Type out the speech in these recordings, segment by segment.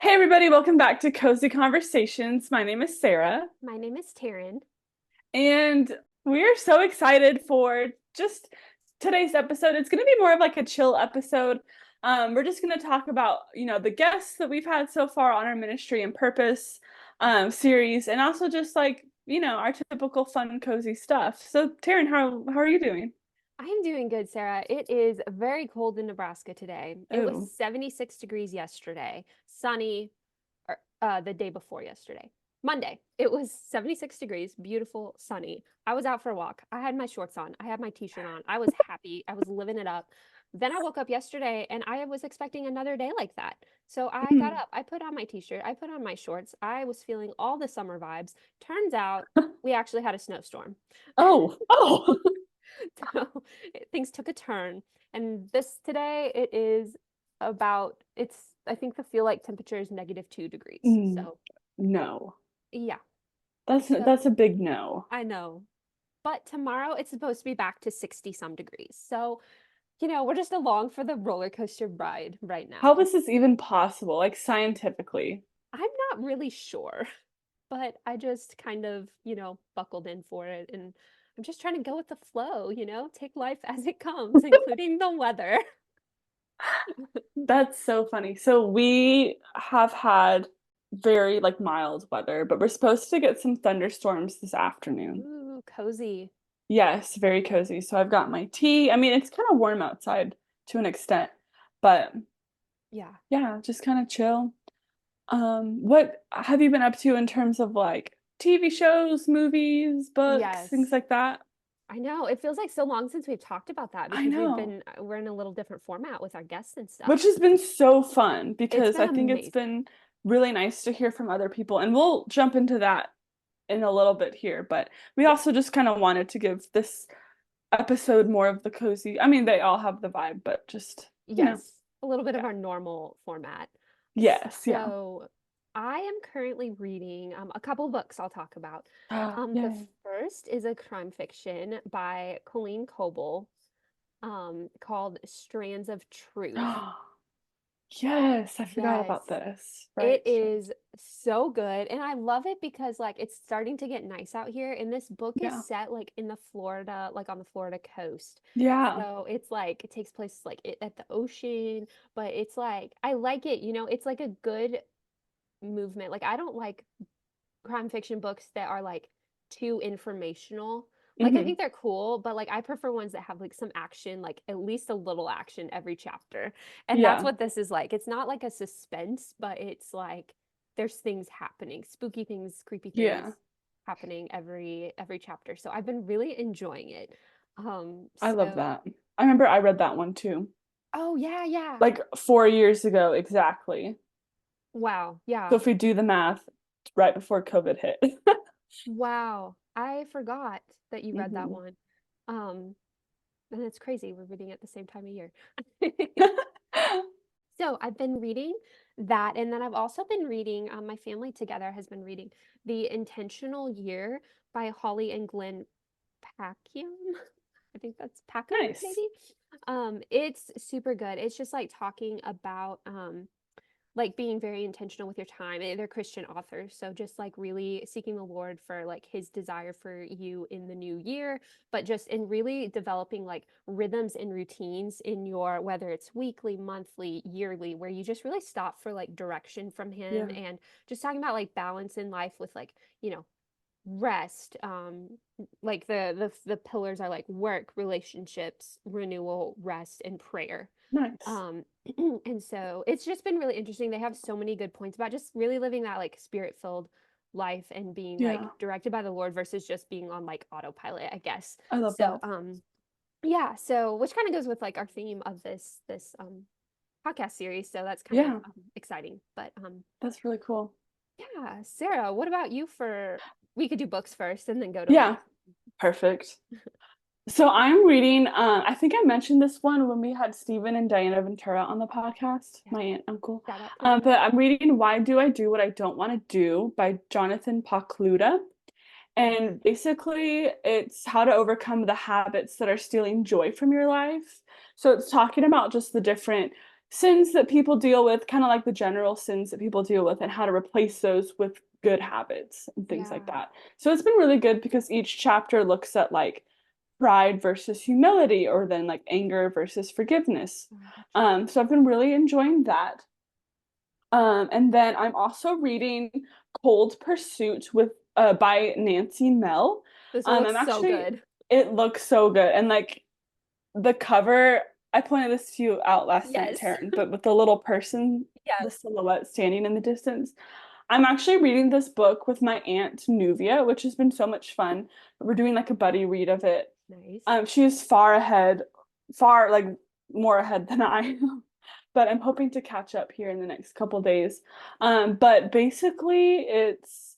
Hey everybody, welcome back to Cozy Conversations. My name is Sarah, My name is Taryn. and we're so excited for just today's episode. It's going to be more of like a chill episode. We're just going to talk about, the guests that we've had so far on our ministry and purpose series, and also just like, our typical fun, cozy stuff. So, Taryn, how are you doing? I'm doing good, Sarah. It is very cold in Nebraska today. It was Oh, 76 degrees yesterday, sunny, the day before yesterday. Monday, it was 76 degrees, beautiful, sunny. I was out for a walk. I had my shorts on. I had my t-shirt on. I was happy. I was living it up. Then I woke up yesterday and I was expecting another day like that. So I got mm. up. I put on my t-shirt. I put on my shorts. I was feeling all the summer vibes. Turns out we actually had a snowstorm. Oh, oh, So things took a turn. And this today, it is about, I think the feel like temperature is -2 degrees. Mm, So no. yeah. That's So a big no. I know. But tomorrow it's supposed to be back to 60 some degrees. So, we're just along for the roller coaster ride right How now. is this even possible, like scientifically? I'm not really sure, but I just kind of, buckled in for it. And I'm just trying to go with the flow, take life as it comes, including the weather. That's so funny. So we have had very like mild weather, but we're supposed to get some thunderstorms this afternoon. Ooh, cozy. Yes, very cozy. So I've got my tea. I mean, it's kind of warm outside to an extent, but Yeah. yeah, just kind of chill. What have you been up to in terms of like TV shows, movies, books, things Yes. like that? I know. It feels like so long since we've talked about that I because know. we're in a little different format with our guests and stuff. Which has been so fun It's because been I think it's amazing. been really nice to hear from other people. And we'll jump into that in a little bit here, but we Yeah. also just kind of wanted to give this episode more of the cozy. I mean, they all have the vibe, but just, Yes. A little bit of yeah. our normal format. Yes, yeah. So I am currently reading a couple books I'll talk about. The Yay. first is a crime fiction by Colleen Coble, called Strands of Truth. Yes, I forgot Yes. about this. It Right, right. is so good, and I love it because, like, it's starting to get nice out here, and this book is Yeah. set, like, in the Florida like, on the Florida coast. Yeah. So, it's, like it takes place, like, at the ocean, but it's, like I like it, it's, like, a good movement. Like, I don't like crime fiction books that are like too informational. Like I Hmm. think they're cool, but like I prefer ones that have like some action, like at least a little action every chapter. And that's Yeah. what this is like. It's not like a suspense, but it's like there's things happening, spooky things, creepy things Yeah. happening every chapter. So I've been really enjoying it. I love So that. I remember I read that one too. oh yeah, yeah. Like 4 years ago exactly. Wow. So Yeah. if we do the math, right before COVID hit. Wow. I forgot that you read that Hmm. one. Um, and it's crazy. We're reading at the same time of year. So I've been reading that, and then I've also been reading, my family together has been reading The Intentional Year by Holly and Glenn Packiam. I think that's Packham, Nice. maybe. It's super good. It's just like talking about like being very intentional with your time. They're Christian authors, so just like really seeking the Lord for like his desire for you in the new year, but just in really developing like rhythms and routines in your, whether it's weekly, monthly, yearly, where you just really stop for like direction from him, Yeah. and just talking about like balance in life with like, rest, like the pillars are like work, relationships, renewal, rest, and prayer. Nice. um and so it's just been really interesting. They have so many good points about just really living that like spirit filled life and being like Yeah. directed by the Lord versus just being on like autopilot, I guess. I love So that. yeah, so which kind of goes with like our theme of this podcast series, so that's kind of Yeah, exciting. But that's really cool. yeah, Sarah, what about you? For we could do books first and then go to Yeah, like perfect. So I'm reading, I think I mentioned this one when we had Stephen and Diana Ventura on the podcast, yeah, my aunt, uncle. shout out to them. But I'm reading Why Do I Do What I Don't Want to Do by Jonathan Pokluda. And basically, it's how to overcome the habits that are stealing joy from your life. So it's talking about just the different, sins that people deal with, kind of like the general sins that people deal with, and how to replace those with good habits and things like Yeah. that. So it's been really good because each chapter looks at like pride versus humility, or then like anger versus forgiveness. Oh, that's so So I've been really enjoying that. And then I'm also reading Cold Pursuit with by Nancy Mel. This one looks I'm so actually good. it looks so good, and like the cover, I pointed this to you out last night, Yes. Taryn, but with the little person, the Yes. silhouette standing in the distance. I'm actually reading this book with my aunt Nuvia, which has been so much fun. We're doing like a buddy read of it. Nice. She is far ahead, far like more ahead than I am. But I'm hoping to catch up here in the next couple days. But basically, it's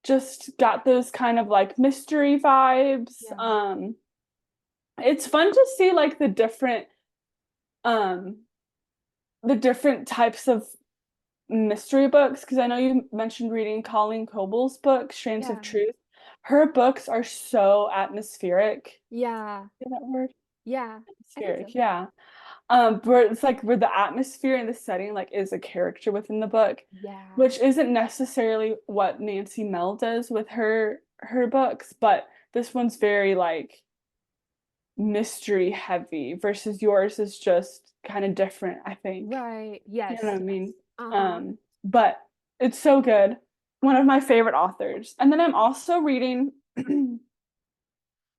just got those kind of like mystery vibes. Yeah. It's fun to see like um the different types of mystery books, because I know you mentioned reading Colleen Coble's book, Strands of Yeah. Truth. Her books are so atmospheric. Yeah. Is that word? Yeah. I think Atmospheric, so. yeah. Where it's like where the atmosphere and the setting like is a character within the book, Yeah. which isn't necessarily what Nancy Mel does with her books, but this one's very like mystery heavy versus yours is just kind of different, I think. Right. You Yes. know what I Yes. mean? Uh-huh. But it's so good. One of my favorite authors. And then I'm also reading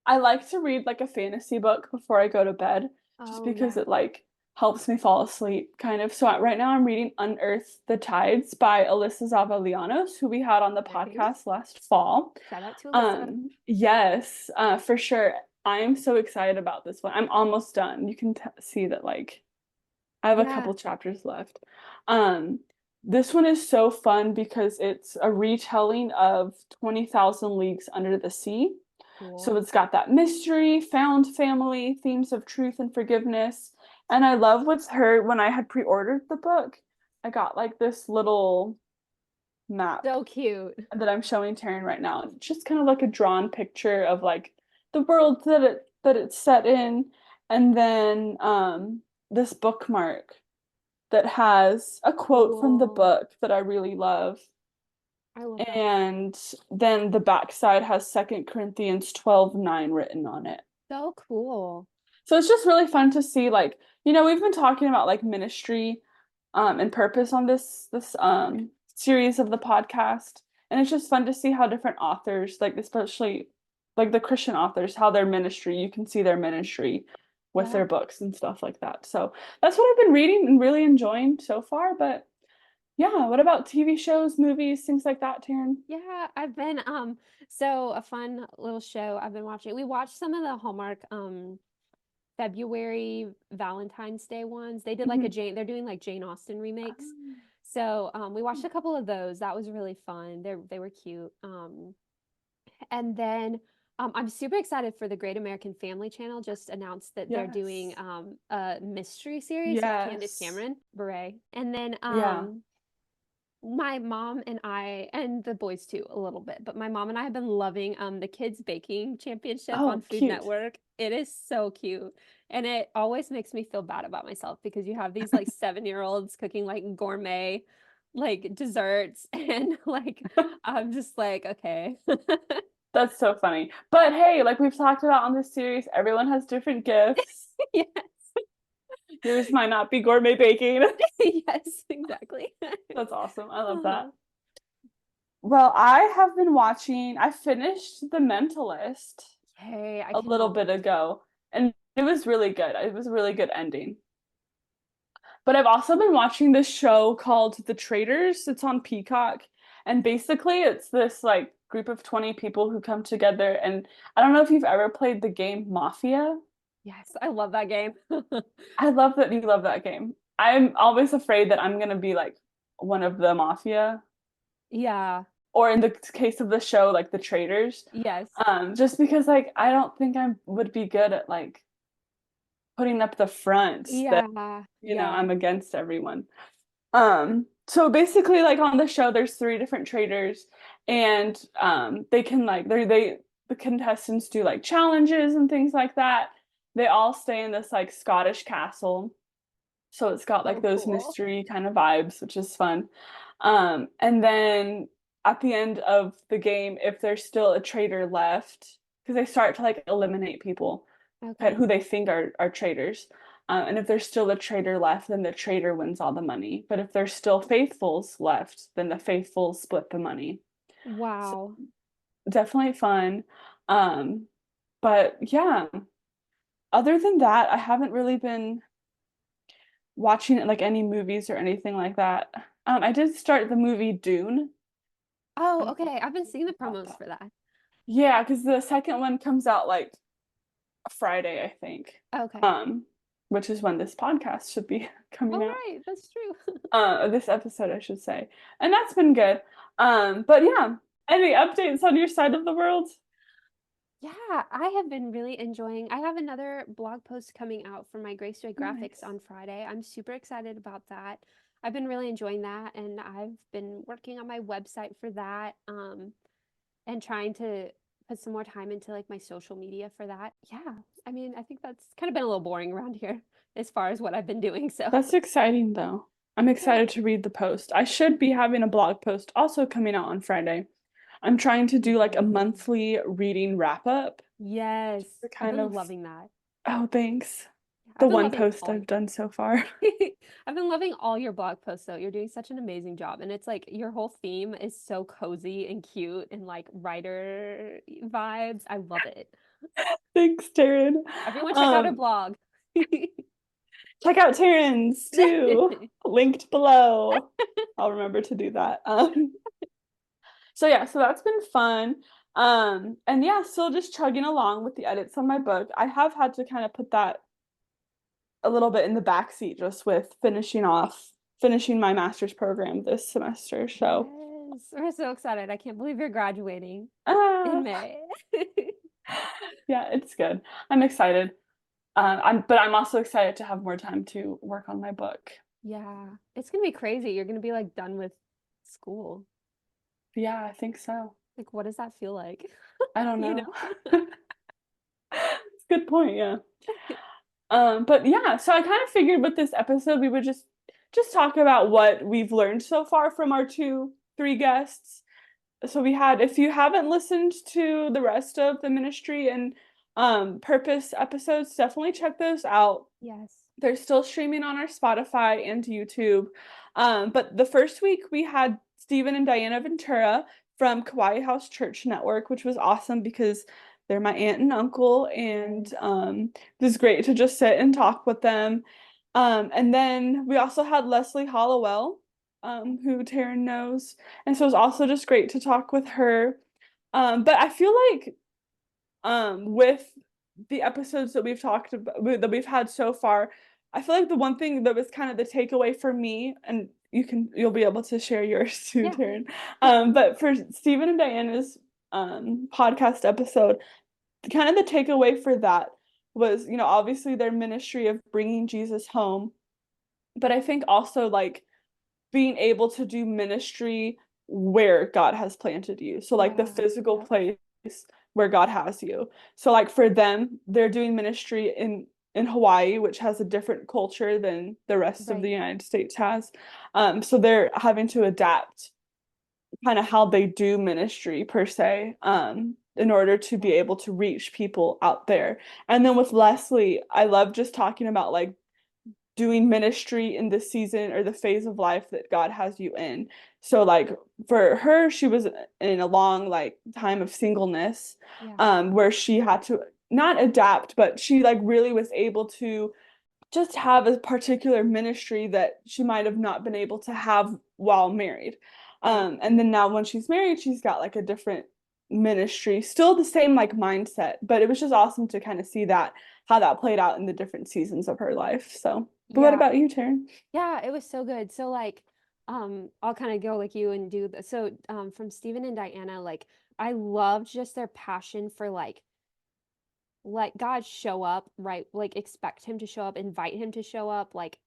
I like to read like a fantasy book before I go to bed, just Oh, because yeah. it like helps me fall asleep, kind of. So right now I'm reading Unearth the Tides by Alyssa Zavalianos, who we had on the Nice. podcast last fall. Shout out to Alyssa. Yes, for sure. I am so excited about this one. I'm almost done. You can see that like I have a Yeah. couple chapters left. Um, this one is so fun because it's a retelling of 20,000 Leagues Under the Sea. So Cool. it's got that mystery, found family, themes of truth and forgiveness. And I love with her, when I had pre-ordered the book, I got like this little map So cute. that I'm showing Taryn right now. It's just kind of like a drawn picture of like the world that it's set in, and then this bookmark that has a quote from the Cool. book that I really love. I love that. And then the backside has Second Corinthians 12:9 written on it. So cool. So it's just really fun to see like, we've been talking about like ministry and purpose on this series of the podcast. And it's just fun to see how different authors, like especially like the Christian authors, how their ministry, you can see their ministry with Yeah. their books and stuff like that. So that's what I've been reading and really enjoying so far. But yeah, what about TV shows, movies, things like that, Taryn? Yeah, I've been so a fun little show I've been watching. We watched some of the Hallmark February Valentine's Day ones. They did like Mhm. they're doing like Jane Austen remakes. Oh. So we watched a couple of those. That was really fun. They were cute. And then I'm super excited for the Great American Family Channel. Just announced that they're doing Yes. a mystery series with Candace Yes. Cameron Bure. And then Yeah. my mom and I, and the boys too, a little bit, but my mom and I have been loving the Kids Baking Championship on Oh, Food cute. Network. It is so cute. And it always makes me feel bad about myself because you have these like 7-year-olds cooking like gourmet like desserts and like I'm just like, okay. That's so funny. But hey, like we've talked about on this series, everyone has different gifts. Yes. Yours might not be gourmet baking. Yes, exactly. That's awesome. I love that. Oh, Well, I finished The Mentalist yay, I a little cannot bit wait. ago, and it was really good. It was a really good ending. But I've also been watching this show called The Traitors. It's on Peacock. And basically, it's this like group of 20 people who come together. And I don't know if you've ever played the game Mafia. Yes, I love that game. I love that you love that game. I'm always afraid that I'm gonna be like one of the mafia, Yeah, or in the case of the show, like the traitors. yes. Just because like I don't think I would be good at like putting up the front that Yeah, I'm yeah. against everyone. So basically, like on the show, there's three different traders, and they can like they the contestants do like challenges and things like that. They all stay in this like Scottish castle. So it's got like So those cool. mystery kind of vibes, which is fun. And then at the end of the game, if there's still a traitor left, because they start to like eliminate people Okay. who they think are traitors. And if there's still a traitor left, then the traitor wins all the money. But if there's still faithfuls left, then the faithfuls split the money. So Wow. definitely fun. Um, but yeah, other than that, I haven't really been watching like any movies or anything like that. I did start the movie Dune. I Oh, don't know okay. I've been if you seeing the heard about promos that. for that. Yeah, because the second one comes out like Friday, I think. Okay. Um, which is when this podcast should be coming Oh, out. right. That's true. This episode, I should say. And that's been good. But yeah, any updates on your side of the world? Yeah, I have been really enjoying. I have another blog post coming out for my Grace Joy graphics Nice. on Friday. I'm super excited about that. I've been really enjoying that, and I've been working on my website for that, and trying to put some more time into like my social media for that. Yeah, I mean, I think that's kind of been a little boring around here as far as what I've been doing. So, That's exciting though. I'm yeah. excited to read the post. I should be having a blog post also coming out on Friday. I'm trying to do like a Ooh. monthly reading wrap up Yes, to I've kind been of, loving that. oh, thanks. The I've been one loving post all I've done so far. I've been loving all your blog posts though. You're doing such an amazing job. And it's like your whole theme is so cozy and cute and like writer vibes. I love it. Thanks, Terryn. Everyone check out her Um, blog. Check out Terryn's too, linked below. I'll remember to do that. So yeah, so that's been fun. And yeah, still just chugging along with the edits on my book. I have had to kind of put that a little bit in the back seat just with finishing my master's program this semester. So, Yes, we're so excited. I can't believe you're graduating in ah, May. yeah, it's good. I'm excited. But I'm also excited to have more time to work on my book. Yeah, it's gonna be crazy. You're gonna be like done with school. Yeah, I think so. Like, what does that feel like? I don't You know. know? It's a good point, yeah. But yeah, so I kind of figured with this episode we would just talk about what we've learned so far from our three guests. So we had, if you haven't listened to the rest of the ministry and purpose episodes, definitely check those out. Yes. They're still streaming on our Spotify and YouTube. But the first week we had Stephen and Diana Ventura from Kauai House Church Network, which was awesome because they're my aunt and uncle, and Yes. it was great to just sit and talk with them. And then we also had Leslie Hollowell, who Taryn knows, and so it was also just great to talk with her. But I feel like with the episodes that we've talked about that we've had so far, I feel like the one thing that was kind of the takeaway for me, and you'll be able to share yours too, Yeah. Taryn. But for Stephen and Diana's podcast episode, kind of the takeaway for that was, obviously their ministry of bringing Jesus home, but I think also like being able to do ministry where God has planted you. So like the Yeah. physical Yep. place where God has you. So like for them, they're doing ministry in Hawaii, which has a different culture than the rest of the Right. United States has. So they're having to adapt kind of how they do ministry per se, in order to be able to reach people out there. And then with Leslie, I love just talking about like doing ministry in the season or the phase of life that God has you in. So like for her, she was in a long like time of singleness, Yeah. where she had to not adapt, but she like really was able to just have a particular ministry that she might have not been able to have while married. Right. And then now when she's married, she's got like a different ministry, still the same like mindset, but it was just awesome to kind of see that how that played out in the different seasons of her life. So, but what Yeah. about you, Taryn? Yeah, it was so good. So like I'll kind of go like you and do the so from Stephen and Diana, like I loved just their passion for like let God show up, right? Like expect him to show up, invite him to show up, like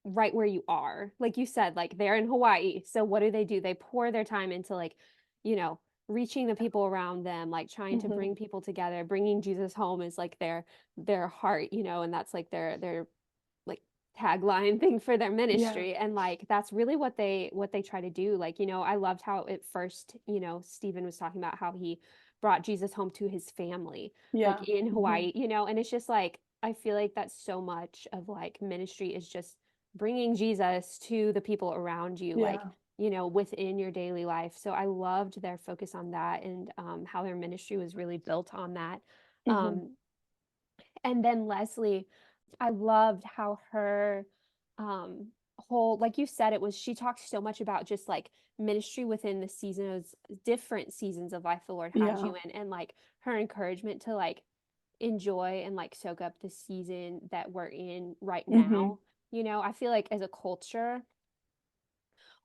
right where you are. Like you said, like they're in Hawaii. So what do? They pour their time into like, you know, reaching the people around them, like trying to Mm-hmm. bring people together. Bringing Jesus home is like their heart, and that's like their like tagline thing for their Yeah. ministry. And like that's really what they try to do. Like, I loved how at first, Stephen was talking about how he brought Jesus home to his family, like Yeah. in Hmm. Hawaii, and it's just like I feel like that's so much of like ministry is just bringing Jesus to the people around you, like, Yeah. within your daily life. So I loved their focus on that, and how their ministry was really built on that. Hmm. Um, and then Leslie, I loved how her um whole, like you said, it was she talked so much about just like ministry within the seasons, different seasons of life the Lord has Yeah. you in, and like her encouragement to like enjoy and like soak up the season that we're in right Hmm. now. I feel like as a culture,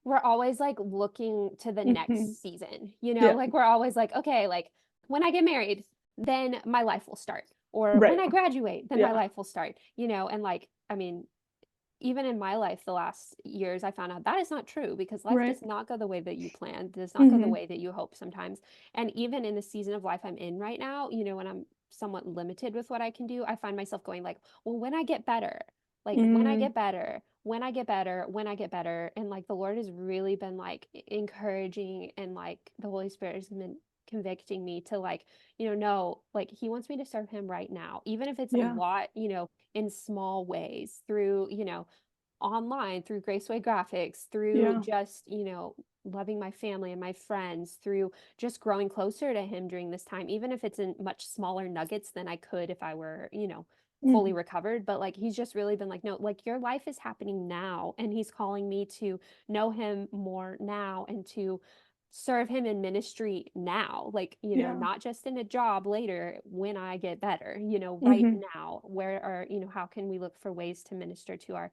we're always like looking to the Hmm. next season, Yeah. like we're always like, okay, like when I get married, then my life will start. Or when Right. I graduate, then my Yeah. life will start, and like, I mean, even in my life, the last years, I found out that is not true because life Right. does not go the way that you planned, does not go the Hmm. way that you hope sometimes. And even in the season of life I'm in right now, when I'm somewhat limited with what I can do, I find myself going like, well, when I get better, like when I Mm. get better, when I get better, when I get better. And like the Lord has really been like encouraging, and like the Holy Spirit has been convicting me to like, no, like he wants me to serve him right now, even if it's a Yeah. lot, in small ways through, online, through Graceway Graphics, through Yeah. just, loving my family and my friends, through just growing closer to him during this time, even if it's in much smaller nuggets than I could if I were, fully Hmm. recovered. But like he's just really been like, no, like your life is happening now. And he's calling me to know him more now and to serve him in ministry now, like, Yeah. not just in a job later when I get better, right Hmm. now. Where are, how can we look for ways to minister to our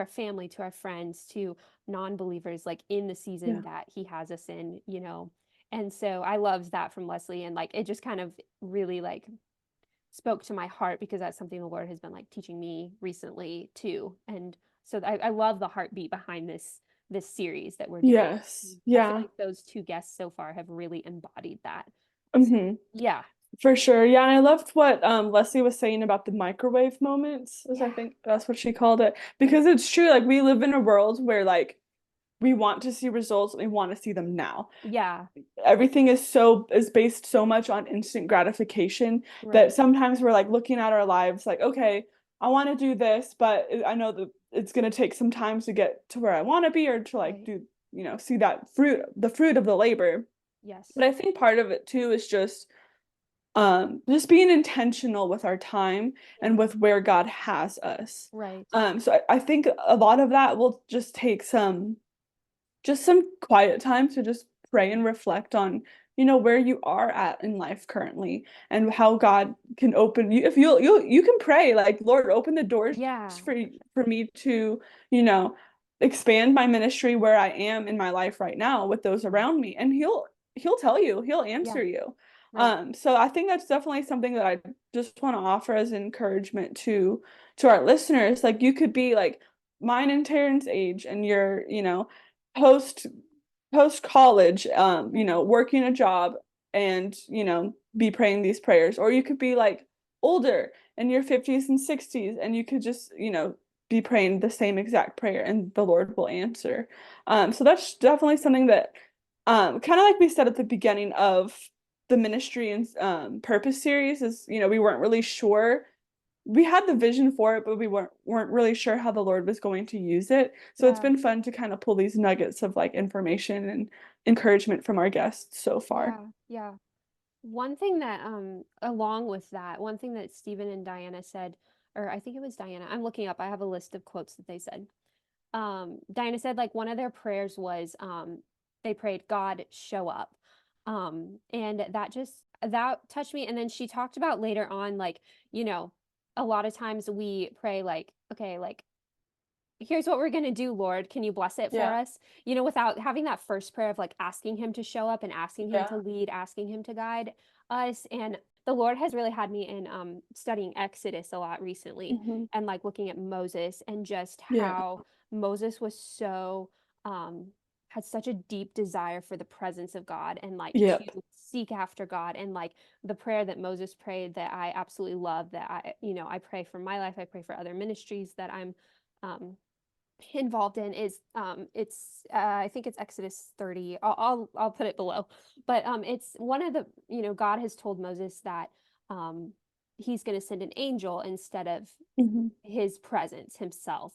family, to our friends, to non-believers, like in the season Yeah. that he has us in, And so I loved that from Leslie, and like it just kind of really like spoke to my heart because that's something the Lord has been like teaching me recently too. And so I love the heartbeat behind this series that we're doing. Yes. I feel Yeah. like those two guests so far have really embodied that. So Hmm. yeah, For sure. Yeah, and I loved what Leslie was saying about the microwave moments, as I yeah, think that's what she called it. yeah, Because it's true, like we live in a world where like we want to see results, we want to see them now. yeah, Everything is based so much on instant gratification that right, sometimes we're like looking at our lives like, okay, I want to do this, but I know that it's going to take some time to get to where I want to be or to like right, do, see that fruit, the fruit of the labor. yes, But I think part of it too is just being intentional with our time yeah, and with where God has us. right, So I think a lot of that will just take some quiet time to just pray and reflect on, where you are at in life currently and how God can open you. If you can pray like, Lord, open the doors yeah, for me to, you know, expand my ministry where I am in my life right now with those right, around me. And he'll tell you, he'll yeah, answer you. right, So I think that's definitely something that I just want to offer as encouragement to our listeners. Like you could be like mine and Terrence age and you're, post post college, right, working a job and, be praying these prayers. Or you could be like older in your 50s and 60s and you could just, be praying the same exact prayer and the Lord will answer. So that's definitely something that kind of like we said at the beginning of the ministry and purpose series is, we weren't really sure we had the vision for it, but we weren't really sure how the Lord was going to use it. So it's yeah, been fun to kind of pull these nuggets of like information and encouragement from our guests so far. yeah, yeah. One thing that, along with that, one thing that Stephen and Diana said, or I think it was Diana, I'm looking up, I have a list of quotes that they said. Diana said like one of their prayers was, they prayed, God, show up. And that touched me. And then she talked about later on, like, you know, a lot of times we pray like, okay, like here's what we're going to do, Lord. Can you bless it for Yeah. us? Without having that first prayer of like asking him to show up and asking him to Yeah. lead, asking him to guide us. And the Lord has really had me in studying Exodus a lot recently, Hmm. and like looking at Moses and just Yeah. how Moses was so um had such a deep desire for the presence of God, and like to Yep. seek after God. And like the prayer that Moses prayed that I absolutely love, that I pray for my life, I pray for other ministries that I'm involved in is it's I think it's Exodus 30. I'll put it below. But it's one of the, God has told Moses that um he's going to send an angel instead of Mhm. his presence himself,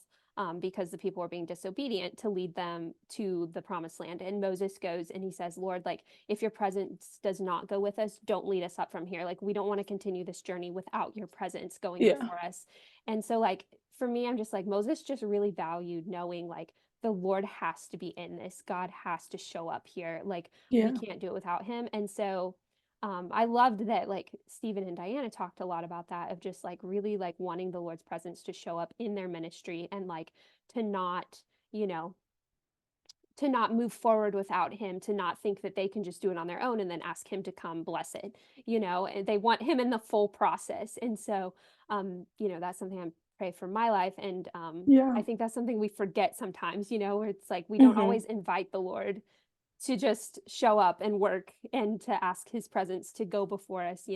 because the people were being disobedient, to lead them to the promised land. And Moses goes and he says, Lord, like, if your presence does not go with us, don't lead us up from here. Like, we don't want to continue this journey without your presence going Yeah. before us. And so, like, for me, I'm just like, Moses just really valued knowing, like, the Lord has to be in this. God has to show up here. Like, we Yeah. can't do it without him. And so, I loved that, like, Stephen and Diana talked a lot about that, of just like really like wanting the Lord's presence to show up in their ministry, and like to not, you know, to not move forward without him, to not think that they can just do it on their own and then ask him to come bless it, and they want him in the full process. And so, that's something I pray for my life. And I Yeah. think that's something we forget sometimes, where it's like we don't Hmm. always invite the Lord to just show up and work, and to ask his presence to go before us.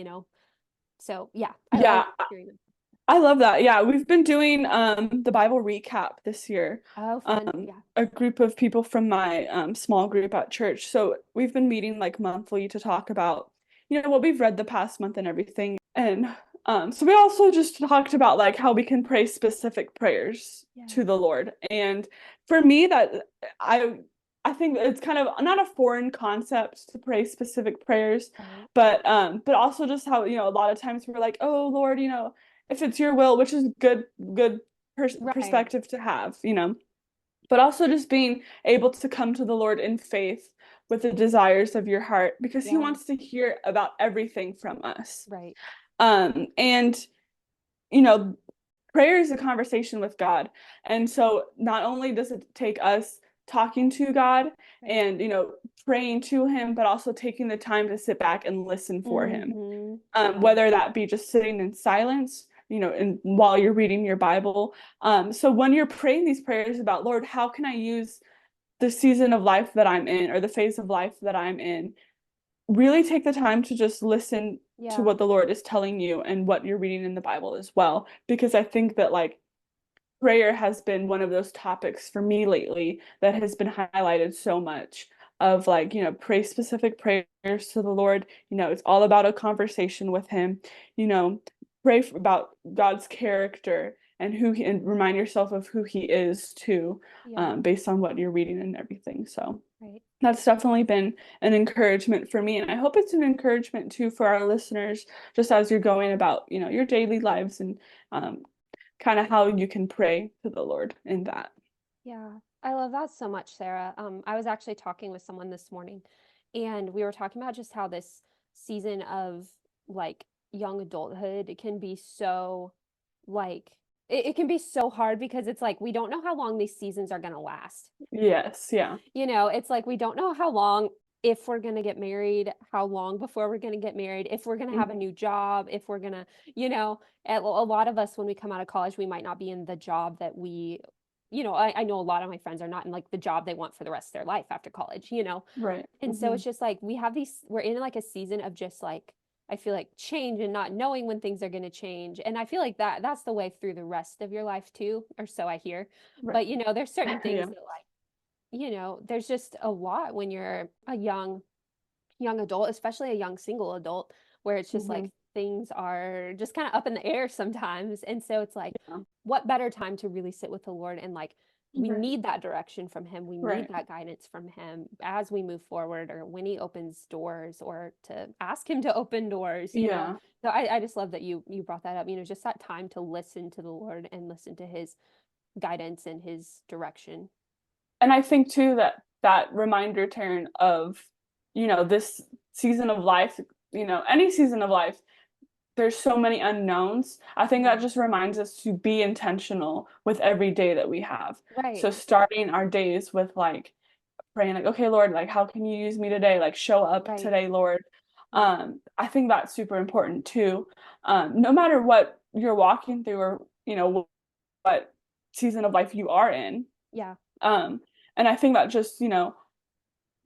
So yeah, I love Yeah. hearing that. I love that. Yeah, we've been doing the Bible recap this year. Oh, fun. Yeah. A group of people from my small group at church. So we've been meeting like monthly to talk about, what we've read the past month and everything. And so we also just talked about like how we can pray specific prayers Yeah. to the Lord. And for me, I I think it's kind of not a foreign concept to pray specific prayers, Right. but also just how, a lot of times we're like, oh Lord, if it's your will, which is good Right. perspective to have, but also just being able to come to the Lord in faith with the desires of your heart because he Yeah. wants to hear about everything from us. Right. And you know, prayer is a conversation with God. And so not only does it take us talking to God Right. and, praying to him, but also taking the time to sit back and listen for him. Mm-hmm. Yeah. Whether that be just sitting in silence, while you're reading your Bible. So when you're praying these prayers about, Lord, how can I use the season of life that I'm in or the phase of life that I'm in, really take the time to just listen to Yeah. what the Lord is telling you and what you're reading in the Bible as well. Because I think that like prayer has been one of those topics for me lately that has been highlighted so much of like, pray specific prayers to the Lord. It's all about a conversation with him, you know, about God's character and and remind yourself of who he is too, Yeah. based on what you're reading and everything. So Right. that's definitely been an encouragement for me. And I hope it's an encouragement too for our listeners, just as you're going about, your daily lives and um, kind of how you can pray to the Lord in that. Yeah. I love that so much, Sarah. I was actually talking with someone this morning, and we were talking about just how this season of like young adulthood can be so, like, it can be so hard, because it's like we don't know how long these seasons are going to last. Yes, yeah. It's like we don't know how long, if we're going to get married, how long before we're going to get married, if we're going to have a Mhm. new job, if we're going to, a lot of us, when we come out of college, we might not be in the job that I know a lot of my friends are not in like the job they want for the rest of their life after college. Right. And so Hmm. it's just like we're in like a season of just like, I feel like, change and not knowing when things are going to change. And I feel like that's the way through the rest of your life too, or so I hear. Right. But there's certain things Yeah. that, like, there's just a lot when you're a young adult, especially a young single adult, where it's just Hmm. like things are just kind of up in the air sometimes. And so it's like, Yeah. what better time to really sit with the Lord, and like, we Right. need that direction from him. We need Right. that guidance from him as we move forward, or when he opens doors, or to ask him to open doors. Yeah. So I just love that you brought that up, just that time to listen to the Lord and listen to his guidance and his direction. And I think too that that reminder, Taryn, of, this season of life, any season of life, there's so many unknowns. I think that Yeah. just reminds us to be intentional with every day that we have. Right. So starting our days with like praying like, okay, Lord, like how can you use me today? Like show up Right. today, Lord. Right. I think that's super important too. No matter what you're walking through or, what season of life you are in. Yeah. Um, and I think that just,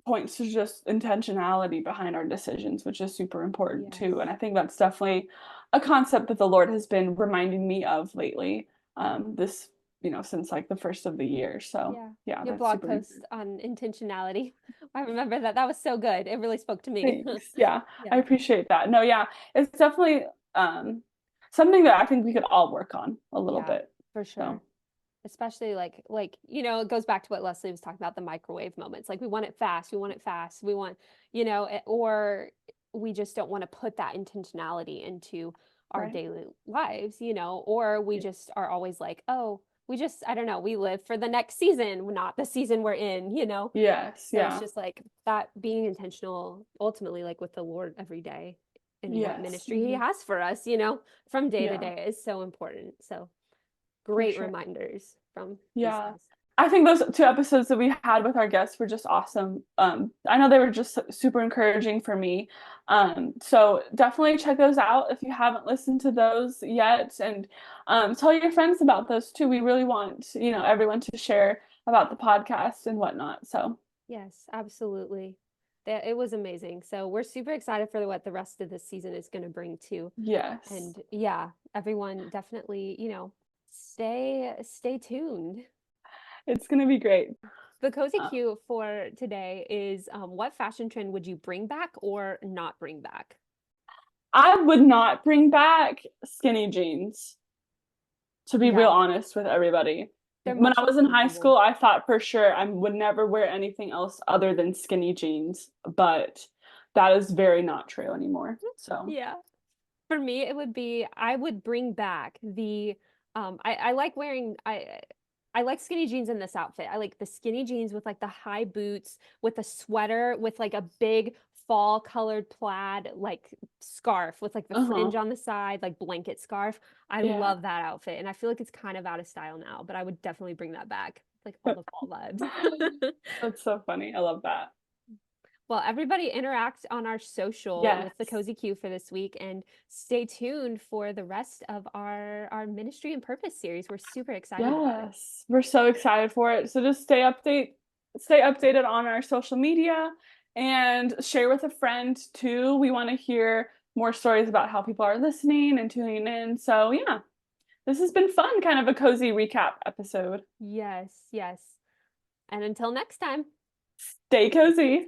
points to just intentionality behind our decisions, which is super important too. Yes. And I think that's definitely a concept that the Lord has been reminding me of lately, this since like the first of the year. So Yeah. yeah, Your that's blog super post encouraging. on intentionality. I remember that. That was so good. It really spoke to me. Thanks. Yeah, I Yeah. appreciate that. No, yeah, it's definitely something that I think we could all work on a little Yeah, bit. for So sure. Especially it goes back to what Leslie was talking about, the microwave moments. Like we want it fast, we want it fast, we want, or we just don't want to put that intentionality into our right. daily lives, or we Yeah. just are always like, oh, we just, I don't know, we live for the next season, not the season we're in. Yes, So it's yeah. just like that being intentional ultimately, like with the Lord every day and what Yes. ministry he has for us, from day to Yeah, day is so important. So for great sure. reminders from these Yeah. guys. I think those two episodes that we had with our guests were just awesome. I know they were just super encouraging for me. So definitely check those out if you haven't listened to those yet, and tell your friends about those too. We really want, everyone to share about the podcast and whatnot. So Yes, absolutely. That it was amazing. So we're super excited for what the rest of this season is going to bring too. yes, And yeah, everyone definitely, stay tuned. it's gonna be great. The cozy Uh, cue for today is what fashion trend would you bring back or not bring back? I would not bring back skinny jeans, to be real Yeah, honest with everybody. they're When much I more was in high comfortable. school, I thought for sure I would never wear anything else other than skinny jeans, but that is very not true anymore. So, Yeah. For me, it would be I would bring back the I like wearing I like skinny jeans in this outfit. I like the skinny jeans with like the high boots with a sweater with like a big fall colored plaid like scarf with like the uh-huh. fringe on the side, like blanket scarf. I Yeah. love that outfit and I feel like it's kind of out of style now, but I would definitely bring that back. Like all the fall vibes. That's so funny. I love that. Well, everybody interact on our social Yes. with the Cozy Q for this week and stay tuned for the rest of our ministry and purpose series. We're super excited about it. Yes. We're so excited for it. So just stay updated on our social media and share with a friend too. We want to hear more stories about how people are listening and tuning in. So, yeah. This has been fun, kind of a cozy recap episode. Yes, yes. And until next time. Stay cozy.